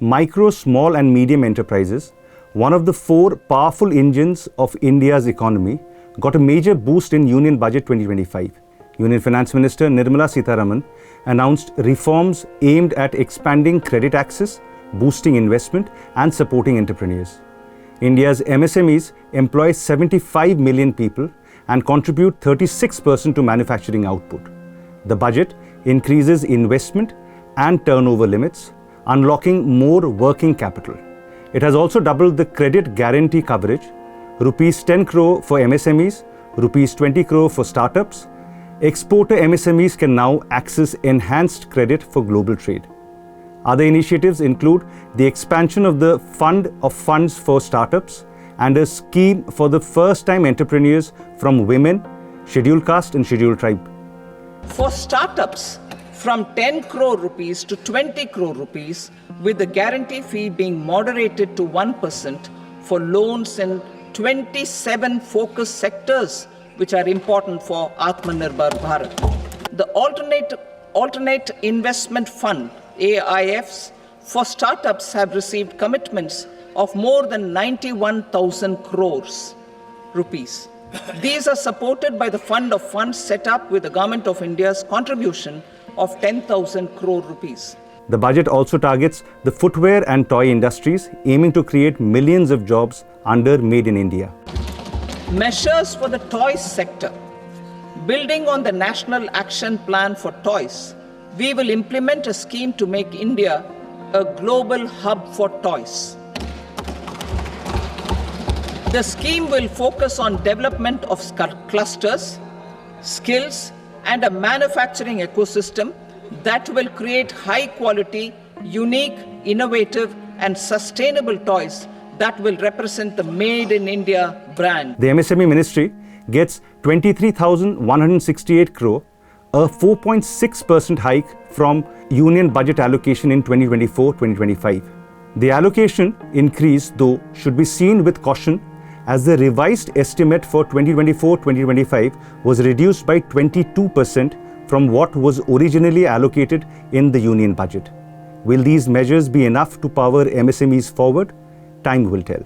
Micro, small and medium enterprises, one of the four powerful engines of India's economy, got a major boost in Union Budget 2025. Union Finance Minister Nirmala Sitharaman announced reforms aimed at expanding credit access, boosting investment and supporting entrepreneurs. India's MSMEs employ 75 million people and contribute 36% to manufacturing output. The budget increases investment and turnover limits, unlocking more working capital. It has also doubled the credit guarantee coverage, rupees 10 crore for MSMEs, rupees 20 crore for startups. Exporter MSMEs can now access enhanced credit for global trade. Other initiatives include the expansion of the Fund of Funds for Startups and a scheme for the first-time entrepreneurs from women, scheduled caste and scheduled tribe. For startups, from 10 crore rupees to 20 crore rupees, with the guarantee fee being moderated to 1% for loans in 27 focus sectors which are important for Atmanirbhar Bharat. The Alternate Investment Fund, AIFs, for startups have received commitments of more than 91,000 crores rupees. These are supported by the Fund of Funds set up with the Government of India's contribution of 10,000 crore rupees. The budget also targets the footwear and toy industries, aiming to create millions of jobs under Made in India. Measures for the toys sector. Building on the National Action Plan for Toys, we will implement a scheme to make India a global hub for toys. The scheme will focus on development of clusters, skills, and a manufacturing ecosystem that will create high-quality, unique, innovative, and sustainable toys that will represent the Made in India brand. The MSME Ministry gets 23,168 crore, a 4.6% hike from Union Budget allocation in 2024-2025. The allocation increase, though, should be seen with caution, as the revised estimate for 2024-2025 was reduced by 22% from what was originally allocated in the Union Budget. Will these measures be enough to power MSMEs forward? Time will tell.